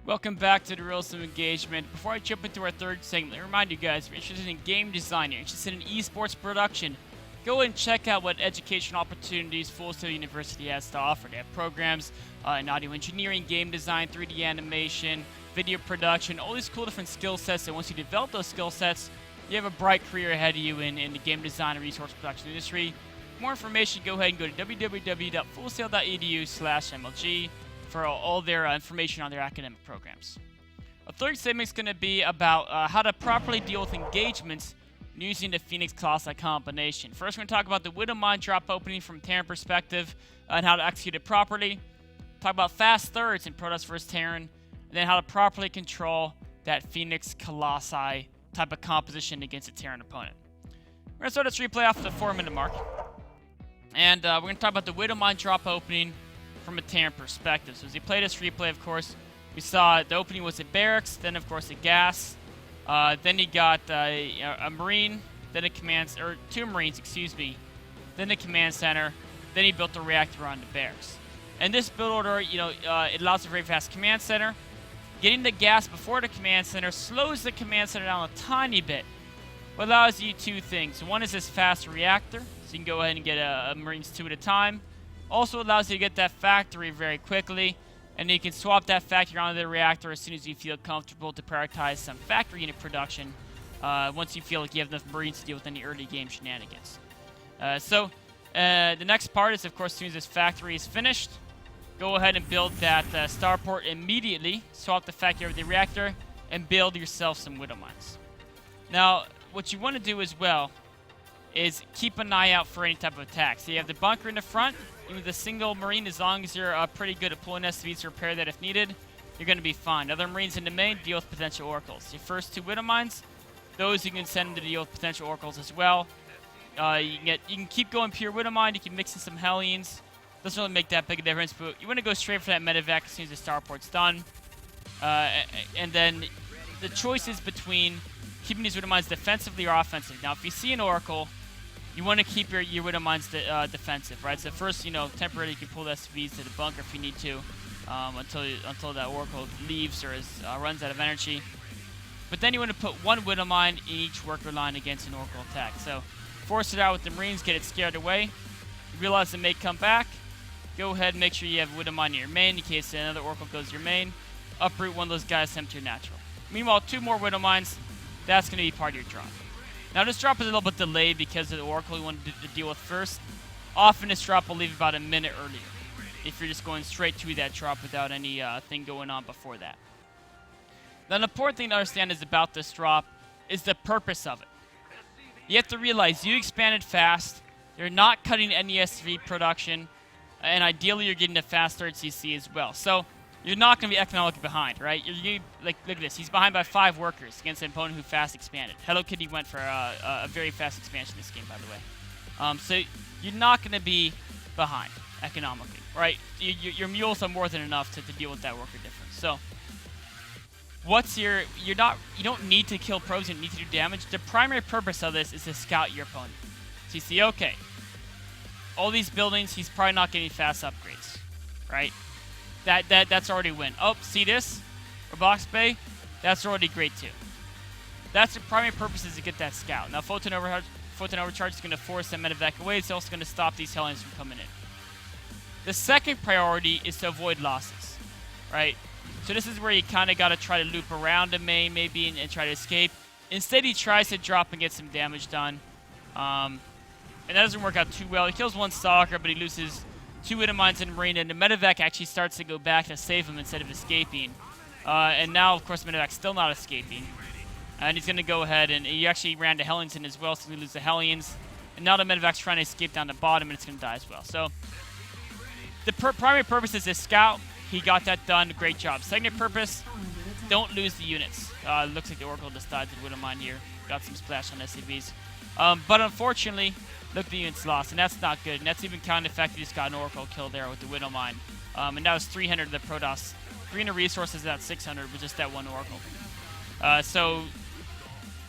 Welcome back to the Rules of Engagement. Before I jump into our third segment, let me remind you guys, if you're interested in game design, you're interested in esports production, go and check out what educational opportunities Full Sail University has to offer. They have programs in audio engineering, game design, 3D animation, video production, all these cool different skill sets, and once you develop those skill sets, you have a bright career ahead of you in the game design and resource production industry. For more information, go ahead and go to www.fullsail.edu/MLG for all their information on their academic programs. A third segment is going to be about how to properly deal with engagements using the Phoenix Colossi combination. First, we're going to talk about the Widow Mine drop opening from Terran perspective and how to execute it properly. Talk about fast thirds in Protoss vs. Terran, and then how to properly control that Phoenix Colossi type of composition against a Terran opponent. We're going to start this replay off at the 4-minute mark. And we're going to talk about the Widow Mine drop opening from a Terran perspective. So as you play this replay, of course, we saw the opening was at barracks, then of course a gas, then he got a marine, then a command, or two marines, excuse me, then the command center, then he built the reactor on the barracks. And this build order, it allows a very fast command center. Getting the gas before the command center slows the command center down a tiny bit, but allows you two things. One is this fast reactor, so you can go ahead and get a marines 2 at a time. Also allows you to get that factory very quickly, and you can swap that factory onto the reactor as soon as you feel comfortable to prioritize some factory unit production once you feel like you have enough marines to deal with any early game shenanigans. The next part is, of course, as soon as this factory is finished, go ahead and build that starport immediately, swap the factory over the reactor, and build yourself some Widow Mines. Now, what you want to do as well is keep an eye out for any type of attack. So you have the bunker in the front, even with a single marine, as long as you're pretty good at pulling SCVs to repair that if needed, you're going to be fine. Other marines in the main deal with potential oracles. Your first 2 Widow Mines, those you can send to deal with potential oracles as well. You can keep going pure Widow Mine, you can mix in some Hellions. Doesn't really make that big a difference, but you want to go straight for that medevac as soon as the starport's done. And then the choice is between keeping these Widow Mines defensively or offensive. Now, if you see an oracle, you want to keep your Widow Mines defensive, right? So first, temporarily you can pull the SCVs to the bunker if you need to, until that oracle leaves or runs out of energy. But then you want to put 1 Widow Mine in each worker line against an oracle attack. So force it out with the marines, get it scared away. You realize it may come back. Go ahead and make sure you have a Widow Mine in your main in case another oracle goes to your main. Uproot one of those guys, send them to your natural. Meanwhile, 2 more Widow Mines. That's going to be part of your drop. Now, this drop is a little bit delayed because of the oracle you wanted to deal with first. Often this drop will leave about a minute earlier if you're just going straight to that drop without any thing going on before that. Now, the important thing to understand is about this drop is the purpose of it. You have to realize you expanded fast, you're not cutting any SV production, and ideally you're getting a fast third CC as well. So you're not going to be economically behind, right? Look at this. He's behind by 5 workers against an opponent who fast expanded. Hellokitty went for a very fast expansion this game, by the way. So you're not going to be behind economically, right? Your mules are more than enough to deal with that worker difference. So you don't need to kill probes, you don't need to do damage. The primary purpose of this is to scout your opponent. So you see, okay, all these buildings, he's probably not getting fast upgrades, right? That's already a win. Oh, see this? Or box bay? That's already great too. That's the primary purpose, is to get that scout. Now, Photon Overcharge is going to force that medevac away. It's also going to stop these Hellions from coming in. The second priority is to avoid losses, right? So this is where you kind of got to try to loop around the main maybe and try to escape. Instead, he tries to drop and get some damage done. And that doesn't work out too well. He kills 1 stalker, but he loses 2 Widow Mines in Marine, and the medevac actually starts to go back to save him instead of escaping. And now, of course, the medevac's still not escaping. And he's going to go ahead, and he actually ran the Hellions in as well, so we lose the Hellions. And now the medevac's trying to escape down the bottom, and it's going to die as well. So the primary purpose is to scout. He got that done. Great job. Secondary purpose, don't lose the units. Looks like the Oracle just died to the Widow Mine here. Got some splash on SCVs. But unfortunately, look, the units lost, and that's not good. And that's even counting the fact that he just got an Oracle kill there with the Widow Mine. And that was 300 of the Protoss. 300 resources at 600 with just that 1 Oracle. So,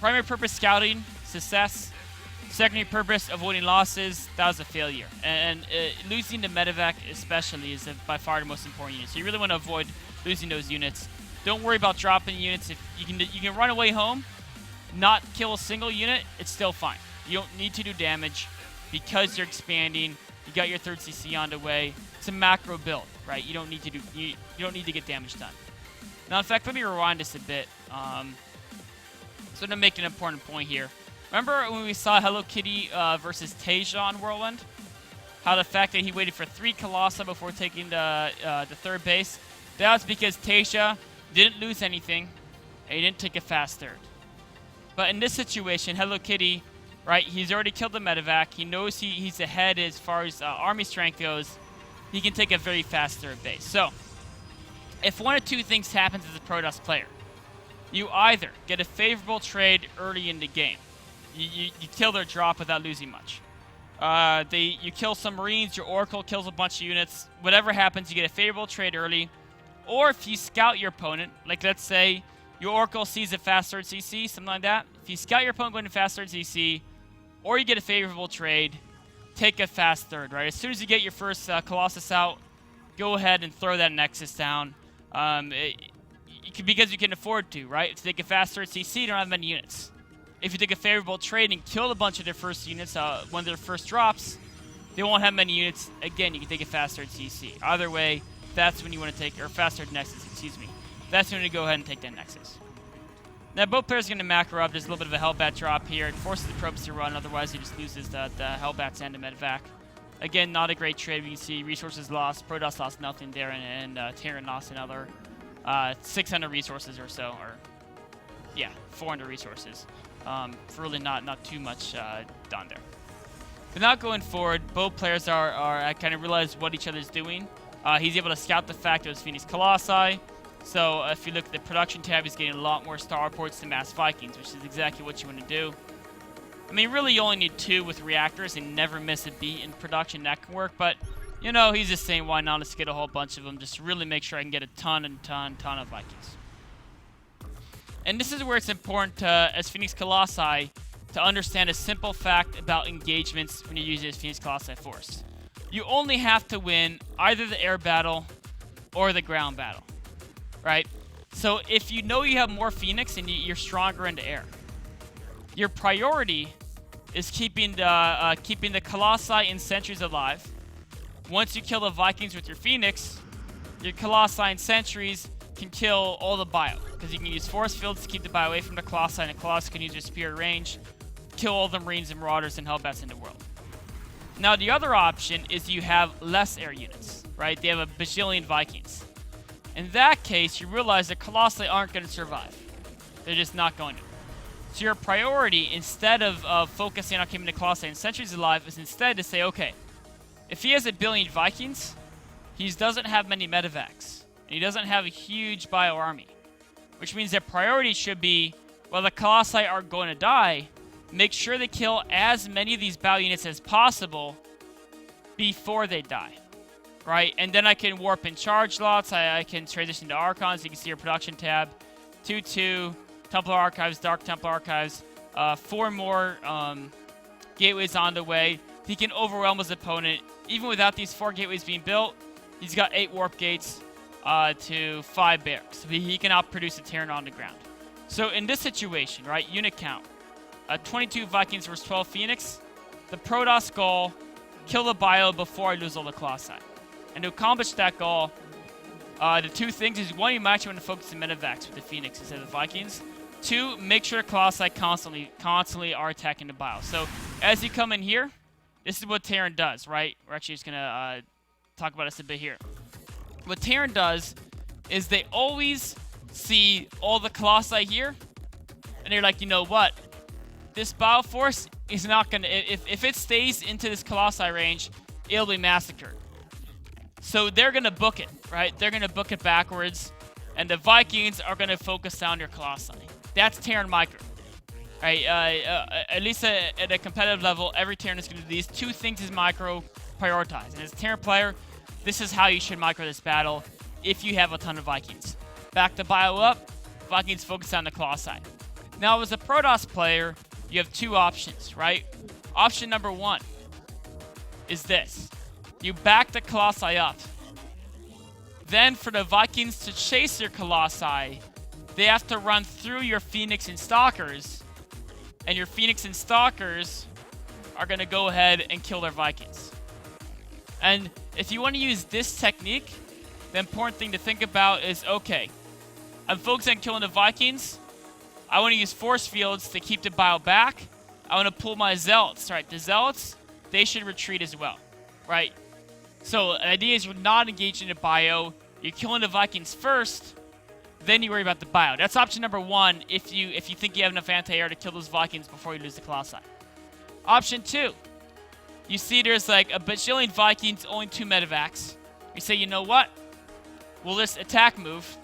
primary purpose, scouting, success. Secondary purpose, avoiding losses, that was a failure. And losing the medevac especially is by far the most important unit. So you really want to avoid losing those units. Don't worry about dropping units. If you can run away home, not kill a single unit, it's still fine. You don't need to do damage because you're expanding. You got your 3rd CC on the way. It's a macro build, right? You don't need to do you don't need to get damage done. Now, in fact, let me rewind this a bit. So to make an important point here. Remember when we saw Hellokitty versus Tasia on Whirlwind? How the fact that he waited for 3 Colossi before taking the 3rd base? That was because Tasia didn't lose anything, and he didn't take a fast 3rd. But in this situation, Hellokitty, right, he's already killed the medevac. He knows he's ahead as far as army strength goes. He can take a very fast 3rd base. So, if one of 2 things happens as a Protoss player, you either get a favorable trade early in the game. You kill their drop without losing much. You kill some Marines, your Oracle kills a bunch of units. Whatever happens, you get a favorable trade early. Or if you scout your opponent, like let's say your Oracle sees a fast 3rd CC, something like that. If you scout your opponent going to fast 3rd CC, or you get a favorable trade, take a fast 3rd, right? As soon as you get your first Colossus out, go ahead and throw that Nexus down. Because you can afford to, right? If you take a fast 3rd CC, you don't have many units. If you take a favorable trade and kill a bunch of their first units when their first drops, they won't have many units. Again, you can take a fast 3rd CC. Either way, that's when you want to take, or fast 3rd Nexus, excuse me. That's when you go ahead and take that Nexus. Now, both players are going to macro up. There's a little bit of a Hellbat drop here. It forces the probes to run, otherwise he just loses the Hellbats and the medevac. Again, not a great trade. We can see resources lost. Protoss lost nothing there, and Terran lost another 600 resources or so, or yeah, 400 resources. For really not too much done there. But now going forward, both players are kind of realize what each other's doing. He's able to scout the fact that it was Phoenix Colossi. So if you look at the production tab, he's getting a lot more starports to mass Vikings, which is exactly what you want to do. I mean, really, you only need 2 with reactors and never miss a beat in production. That can work, but you know, he's just saying, why not? Let's get a whole bunch of them, just to really make sure I can get a ton of Vikings. And this is where it's important as Phoenix Colossi to understand a simple fact about engagements when you use it as Phoenix Colossi Force. You only have to win either the air battle or the ground battle, right? So if you know you have more Phoenix and you're stronger in the air, your priority is keeping the Colossi and Sentries alive. Once you kill the Vikings with your Phoenix, your Colossi and Sentries can kill all the bio, because you can use force fields to keep the bio away from the Colossi, and the Colossi can use your spear range, kill all the Marines and Marauders and Hellbats in the world. Now the other option is you have less air units, right? They have a bajillion Vikings. In that case, you realize the Colossi aren't going to survive. They're just not going to. So your priority, instead of focusing on keeping the Colossi and Sentries alive, is instead to say, okay, if he has a billion Vikings, he doesn't have many medevacs. And he doesn't have a huge bio army. Which means their priority should be, well, the Colossi are going to die, make sure they kill as many of these bio units as possible before they die. Right? And then I can warp in charge lots, I can transition to Archons, you can see your production tab. 2-2, Templar Archives, Dark Templar Archives, 4 more gateways on the way. He can overwhelm his opponent. Even without these 4 gateways being built, he's got 8 warp gates to 5 barracks. So he can outproduce a Terran on the ground. So in this situation, right, unit count, 22 Vikings versus 12 Phoenix, the Protoss goal, kill the bio before I lose all the Colossi. And to accomplish that goal, the 2 things is, 1, you might actually want to focus the medevacs with the Phoenix instead of the Vikings. 2, make sure Colossi constantly are attacking the bio. So as you come in here, this is what Terran does, right? We're actually just going to talk about this a bit here. What Terran does is they always see all the Colossi here, and they're like, you know what? This bio force is not going to... If it stays into this Colossi range, it'll be massacred. So they're going to book it, right? They're going to book it backwards, and the Vikings are going to focus down your Colossi. That's Terran micro. Right? At least at a competitive level, every Terran is going to do these 2 things is micro prioritized. And as a Terran player, this is how you should micro this battle if you have a ton of Vikings. Back the bio up, Vikings focus on the Colossi. Now, as a Protoss player, you have 2 options, right? Option number 1 is this. You back the Colossi up. Then for the Vikings to chase your Colossi, they have to run through your Phoenix and Stalkers. And your Phoenix and Stalkers are going to go ahead and kill their Vikings. And if you want to use this technique, the important thing to think about is, okay, I'm focusing on killing the Vikings. I want to use force fields to keep the bio back. I want to pull my Zealots, right? The Zealots, they should retreat as well, right? So the idea is you're not engaging the bio. You're killing the Vikings first, then you worry about the bio. That's option number one if you think you have enough anti-air to kill those Vikings before you lose the Colossi. Option two, you see there's like a bajillion Vikings, only 2 medevacs. You say, you know what? We'll just attack move,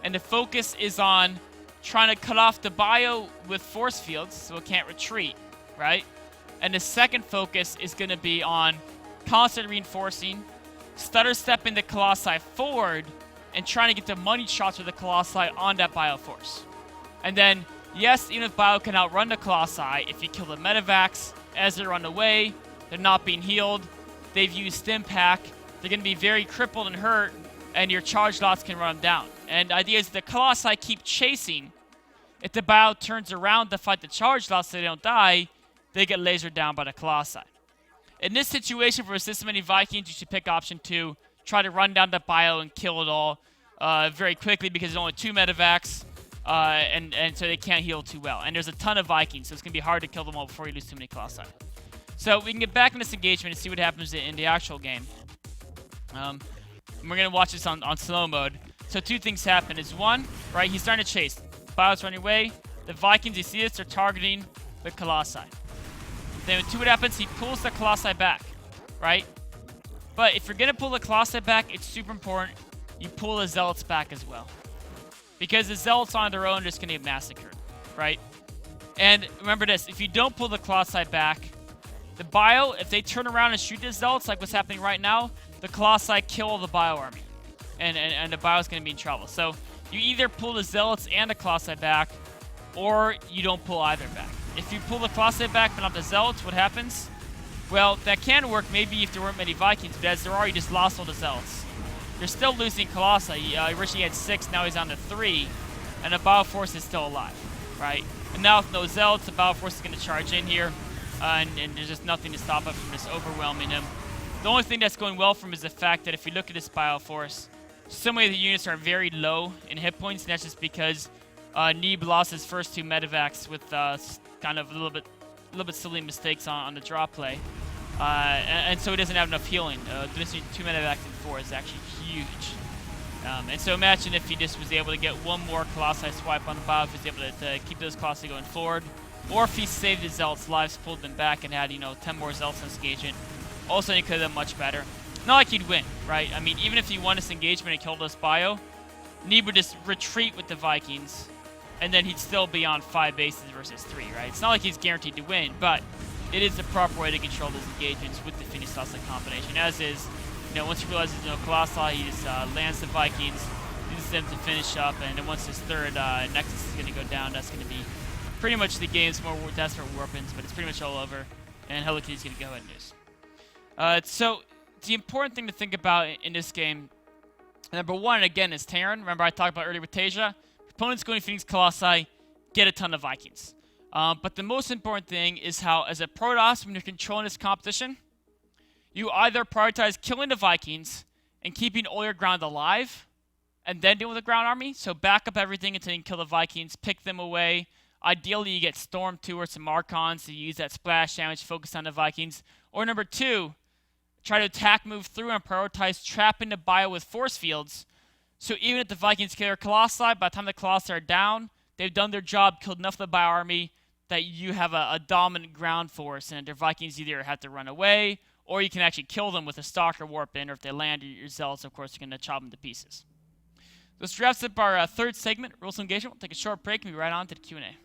and the focus is on trying to cut off the bio with force fields so it can't retreat, right? And the second focus is going to be on constant reinforcing, stutter stepping the Colossi forward, and trying to get the money shots with the Colossi on that bio force. And then, yes, even if bio can outrun the Colossi, if you kill the medevacs as they're on the way, they're not being healed, they've used stim pack, they're going to be very crippled and hurt, and your charge lots can run them down. And the idea is the Colossi keep chasing. If the bio turns around to fight the charge lots so they don't die, they get lasered down by the Colossi. In this situation, for this many Vikings, you should pick option 2. Try to run down the bio and kill it all very quickly because there's only 2 medevacs, and so they can't heal too well. And there's a ton of Vikings, so it's going to be hard to kill them all before you lose too many Colossi. So we can get back in this engagement and see what happens in the actual game. We're going to watch this on slow mode. So 2 things happen. Is one, right, he's starting to chase. Bio's running away. The Vikings, you see this, they're targeting the Colossi. Then 2, what happens, he pulls the Colossi back, right? But if you're going to pull the Colossi back, it's super important you pull the Zealots back as well. Because the Zealots on their own are just going to get massacred, right? And remember this, if you don't pull the Colossi back, the bio, if they turn around and shoot the Zealots, like what's happening right now, the Colossi kill the bio army. And the bio's going to be in trouble. So you either pull the Zealots and the Colossi back, or you don't pull either back. If you pull the Colossi back but not the Zealots, what happens? Well, that can work maybe if there weren't many Vikings, but as there are, you just lost all the Zealots. You're still losing Colossi. He originally had 6, now he's on to 3, and the bio force is still alive, right? And now with no Zealots, the bio force is going to charge in here, and there's just nothing to stop it from just overwhelming him. The only thing that's going well for him is the fact that if you look at this bio force, so many of the units are very low in hit points, and that's just because Neeb lost his first 2 medevacs with kind of a little bit silly mistakes on the draw play, and so he doesn't have enough healing. Missing 2 medevacs in 4 is actually huge. And so imagine if he just was able to get 1 more Colossi swipe on the bio, if he was able to keep those Colossi going forward, or if he saved his Zealots' lives, pulled them back, and had 10 more Zealots in this engagement. Also, he could have done much better. Not like he'd win, right? I mean, even if he won this engagement and killed this bio, Neeb would just retreat with the Vikings, and then he'd still be on 5 bases versus 3, right? It's not like he's guaranteed to win, but it is the proper way to control those engagements with the Phoenix Colossi combination. As is, once he realizes there's no Colossi, he just lands the Vikings, uses them to finish up, and then once his third Nexus is going to go down, that's going to be pretty much the game's more desperate weapons, but it's pretty much all over, and Hellokitty's going to go ahead and lose. So the important thing to think about in this game, number 1, again, is Terran. Remember I talked about earlier with Tasia. Opponents going to Phoenix Colossi, get a ton of Vikings. But the most important thing is how, as a Protoss, when you're controlling this competition, you either prioritize killing the Vikings and keeping all your ground alive, and then deal with the ground army. So back up everything until you can kill the Vikings, pick them away. Ideally, you get Storm 2 or some Archons to use that splash damage, focus on the Vikings. Or number 2, try to attack, move through, and prioritize trapping the bio with force fields. So even if the Vikings kill their Colossi, by the time the Colossi are down, they've done their job, killed enough of the bio army that you have a dominant ground force, and their Vikings either have to run away, or you can actually kill them with a Stalker warp in, or if they land your Zealots, of course, you're going to chop them to pieces. This wraps up our 3rd segment, Rules of Engagement. We'll take a short break and be right on to the Q&A.